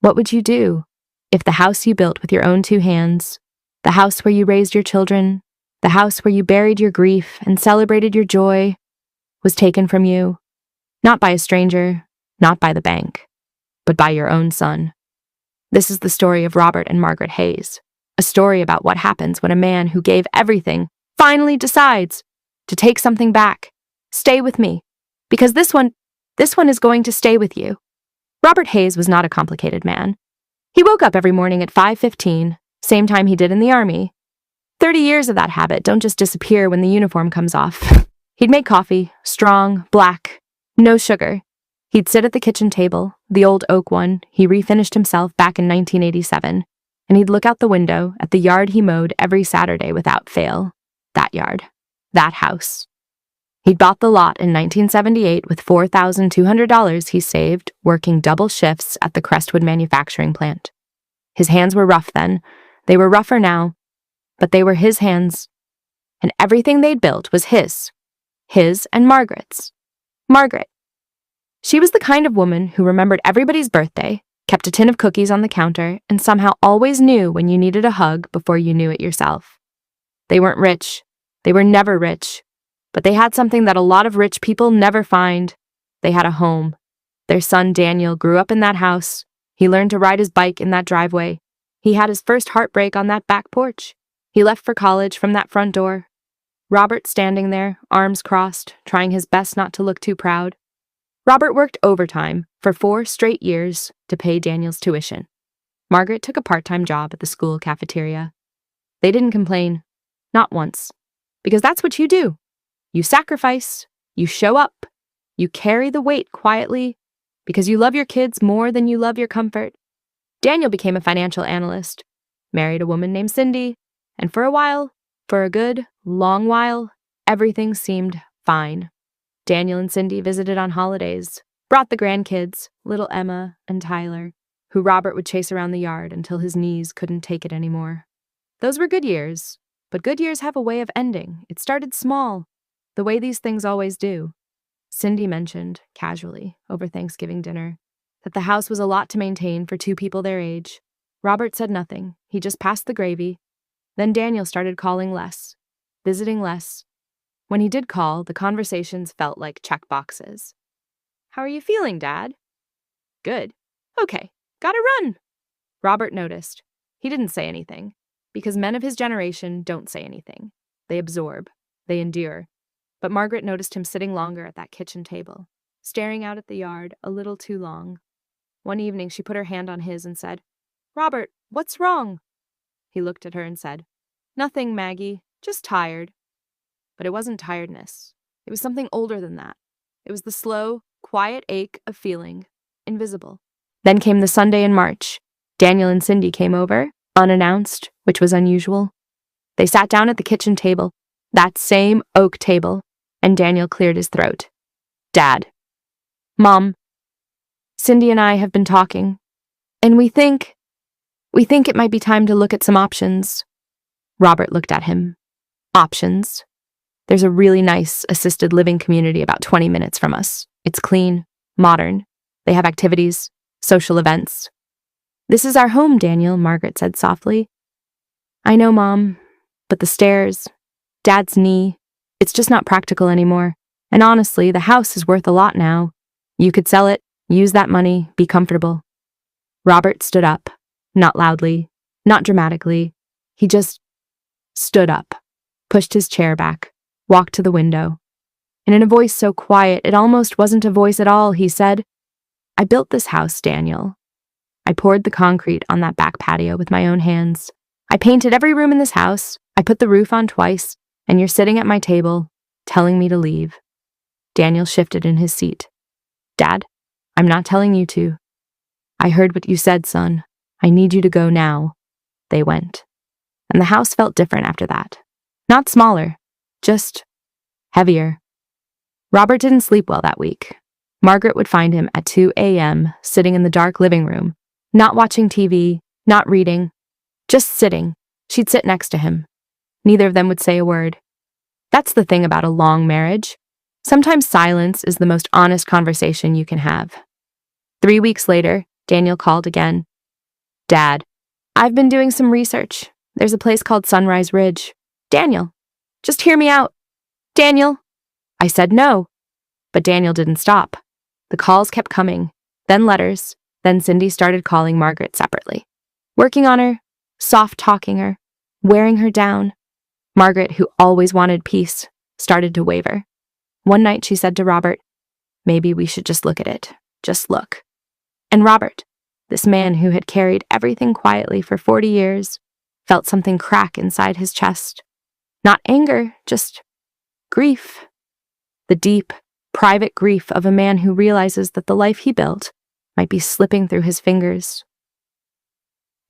What would you do if the house you built with your own two hands, the house where you raised your children, the house where you buried your grief and celebrated your joy, was taken from you, not by a stranger, not by the bank, but by your own son? This is the story of Robert and Margaret Hayes, a story about what happens when a man who gave everything finally decides to take something back. Stay with me, because this one is going to stay with you. Robert Hayes was not a complicated man. He woke up every morning at 5:15, same time he did in the army. 30 years of that habit don't just disappear when the uniform comes off. He'd make coffee, strong, black, no sugar. He'd sit at the kitchen table, the old oak one he refinished himself back in 1987, and he'd look out the window at the yard he mowed every Saturday without fail. That yard. That house. He'd bought the lot in 1978 with $4,200 he saved working double shifts at the Crestwood manufacturing plant. His hands were rough then. They were rougher now, but they were his hands. And everything they'd built was his. His and Margaret's. Margaret. She was the kind of woman who remembered everybody's birthday, kept a tin of cookies on the counter, and somehow always knew when you needed a hug before you knew it yourself. They weren't rich. They were never rich. But they had something that a lot of rich people never find. They had a home. Their son Daniel grew up in that house. He learned to ride his bike in that driveway. He had his first heartbreak on that back porch. He left for college from that front door. Robert standing there, arms crossed, trying his best not to look too proud. Robert worked overtime for 4 straight years to pay Daniel's tuition. Margaret took a part-time job at the school cafeteria. They didn't complain. Not once. Because that's what you do. You sacrifice, you show up, you carry the weight quietly because you love your kids more than you love your comfort. Daniel became a financial analyst, married a woman named Cindy, and for a while, for a good, long while, everything seemed fine. Daniel and Cindy visited on holidays, brought the grandkids, little Emma and Tyler, who Robert would chase around the yard until his knees couldn't take it anymore. Those were good years, but good years have a way of ending. It started small, the way these things always do. Cindy mentioned, casually, over Thanksgiving dinner, that the house was a lot to maintain for 2 people their age. Robert said nothing. He just passed the gravy. Then Daniel started calling less, visiting less. When he did call, the conversations felt like check boxes. "How are you feeling, Dad?" "Good." "Okay, gotta run." Robert noticed. He didn't say anything, because men of his generation don't say anything. They absorb. They endure. But Margaret noticed him sitting longer at that kitchen table, staring out at the yard a little too long. One evening she put her hand on his and said, "Robert, what's wrong?" He looked at her and said, "Nothing, Maggie, just tired." But it wasn't tiredness. It was something older than that. It was the slow, quiet ache of feeling, invisible. Then came the Sunday in March. Daniel and Cindy came over, unannounced, which was unusual. They sat down at the kitchen table, that same oak table, and Daniel cleared his throat. "Dad. Mom. Cindy and I have been talking, and we think it might be time to look at some options." Robert looked at him. "Options? There's a really nice assisted living community about 20 minutes from us. It's clean, modern. They have activities, social events." "This is our home, Daniel," Margaret said softly. "I know, Mom, but the stairs, Dad's knee, it's just not practical anymore. And honestly, the house is worth a lot now. You could sell it, use that money, be comfortable." Robert stood up, not loudly, not dramatically. He just stood up, pushed his chair back, walked to the window. And in a voice so quiet it almost wasn't a voice at all, he said, "I built this house, Daniel. I poured the concrete on that back patio with my own hands. I painted every room in this house. I put the roof on twice, and you're sitting at my table, telling me to leave." Daniel shifted in his seat. "Dad, I'm not telling you to. I heard what you said, son. I need you to go now." They went. And the house felt different after that. Not smaller, just heavier. Robert didn't sleep well that week. Margaret would find him at 2 a.m. sitting in the dark living room, not watching TV, not reading, just sitting. She'd sit next to him. Neither of them would say a word. That's the thing about a long marriage. Sometimes silence is the most honest conversation you can have. 3 weeks later, Daniel called again. Dad, I've been doing some research. There's a place called Sunrise Ridge. Daniel, just hear me out. Daniel. I said no, but Daniel didn't stop. The calls kept coming, then letters, then Cindy started calling Margaret separately. Working on her, soft-talking her, wearing her down. Margaret, who always wanted peace, started to waver. One night she said to Robert, "Maybe we should just look at it. Just look." And Robert, this man who had carried everything quietly for 40 years, felt something crack inside his chest. Not anger, just grief. The deep, private grief of a man who realizes that the life he built might be slipping through his fingers.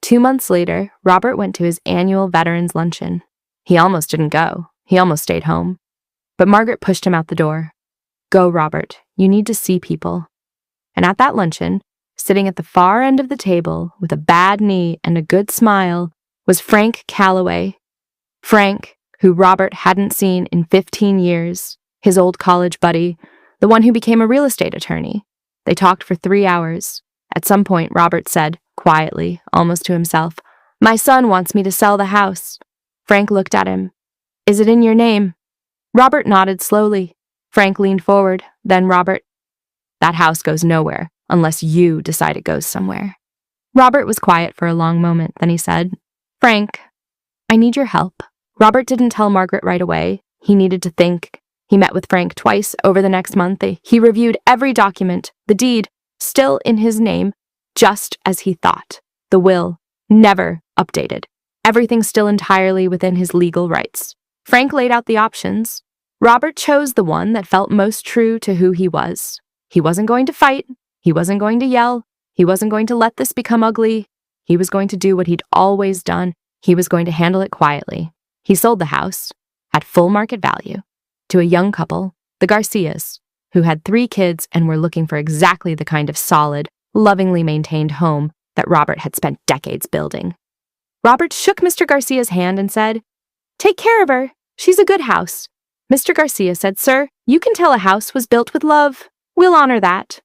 2 months later, Robert went to his annual Veterans Luncheon. He almost didn't go. He almost stayed home. But Margaret pushed him out the door. "Go, Robert. You need to see people." And at that luncheon, sitting at the far end of the table with a bad knee and a good smile, was Frank Calloway. Frank, who Robert hadn't seen in 15 years, his old college buddy, the one who became a real estate attorney. They talked for 3 hours. At some point, Robert said, quietly, almost to himself, "My son wants me to sell the house." Frank looked at him. "Is it in your name?" Robert nodded slowly. Frank leaned forward, then Robert, "That house goes nowhere unless you decide it goes somewhere." Robert was quiet for a long moment, then he said, "Frank, I need your help." Robert didn't tell Margaret right away. He needed to think. He met with Frank twice over the next month. He reviewed every document, the deed, still in his name, just as he thought. The will, never updated. Everything still entirely within his legal rights. Frank laid out the options. Robert chose the one that felt most true to who he was. He wasn't going to fight. He wasn't going to yell. He wasn't going to let this become ugly. He was going to do what he'd always done. He was going to handle it quietly. He sold the house, at full market value, to a young couple, the Garcias, who had 3 kids and were looking for exactly the kind of solid, lovingly maintained home that Robert had spent decades building. Robert shook Mr. Garcia's hand and said, "Take care of her. She's a good house." Mr. Garcia said, "Sir, you can tell a house was built with love. We'll honor that."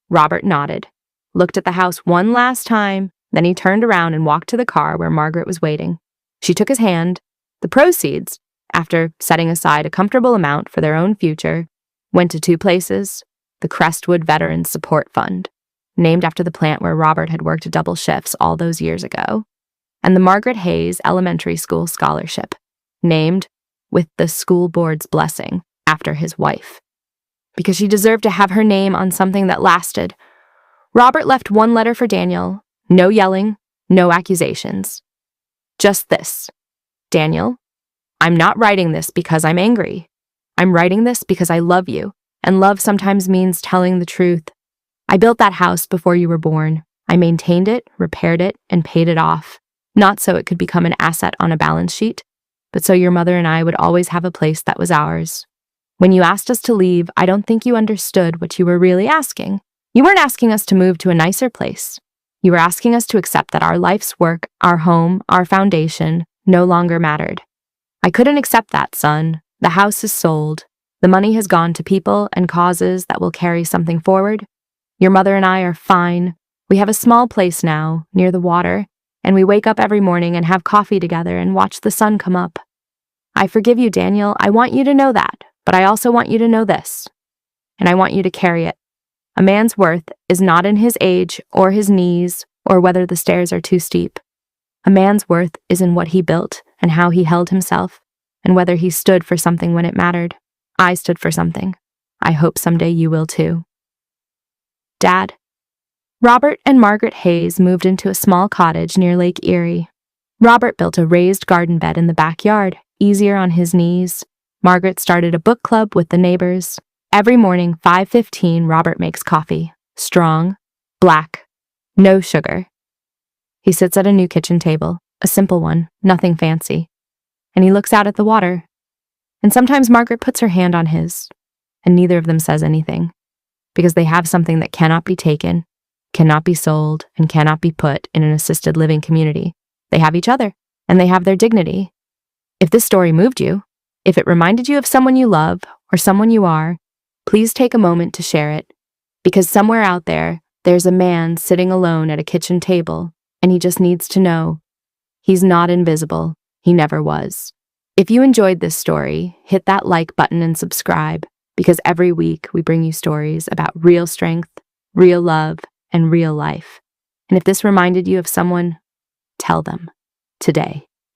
Robert nodded, looked at the house one last time, then he turned around and walked to the car where Margaret was waiting. She took his hand. The proceeds, after setting aside a comfortable amount for their own future, went to 2 places: the Crestwood Veterans Support Fund, named after the plant where Robert had worked double shifts all those years ago, and the Margaret Hayes Elementary School Scholarship, named, with the school board's blessing, after his wife. Because she deserved to have her name on something that lasted. Robert left 1 letter for Daniel. No yelling, no accusations. Just this: "Daniel, I'm not writing this because I'm angry. I'm writing this because I love you, and love sometimes means telling the truth. I built that house before you were born. I maintained it, repaired it, and paid it off. Not so it could become an asset on a balance sheet, but so your mother and I would always have a place that was ours. When you asked us to leave, I don't think you understood what you were really asking. You weren't asking us to move to a nicer place. You were asking us to accept that our life's work, our home, our foundation, no longer mattered. I couldn't accept that, son. The house is sold. The money has gone to people and causes that will carry something forward. Your mother and I are fine. We have a small place now, near the water, and we wake up every morning and have coffee together and watch the sun come up. I forgive you, Daniel. I want you to know that, but I also want you to know this. And I want you to carry it. A man's worth is not in his age or his knees or whether the stairs are too steep. A man's worth is in what he built and how he held himself, and whether he stood for something when it mattered. I stood for something. I hope someday you will too." Dad. Robert and Margaret Hayes moved into a small cottage near Lake Erie. Robert built a raised garden bed in the backyard, easier on his knees. Margaret started a book club with the neighbors. Every morning, 5:15, Robert makes coffee. Strong, black, no sugar. He sits at a new kitchen table, a simple one, nothing fancy. And he looks out at the water. And sometimes Margaret puts her hand on his, and neither of them says anything, because they have something that cannot be taken, cannot be sold, and cannot be put in an assisted living community. They have each other, and they have their dignity. If this story moved you, if it reminded you of someone you love or someone you are, please take a moment to share it, because somewhere out there, there's a man sitting alone at a kitchen table, and he just needs to know he's not invisible. He never was. If you enjoyed this story, hit that like button and subscribe, because every week we bring you stories about real strength, real love, and real life. And if this reminded you of someone, tell them today.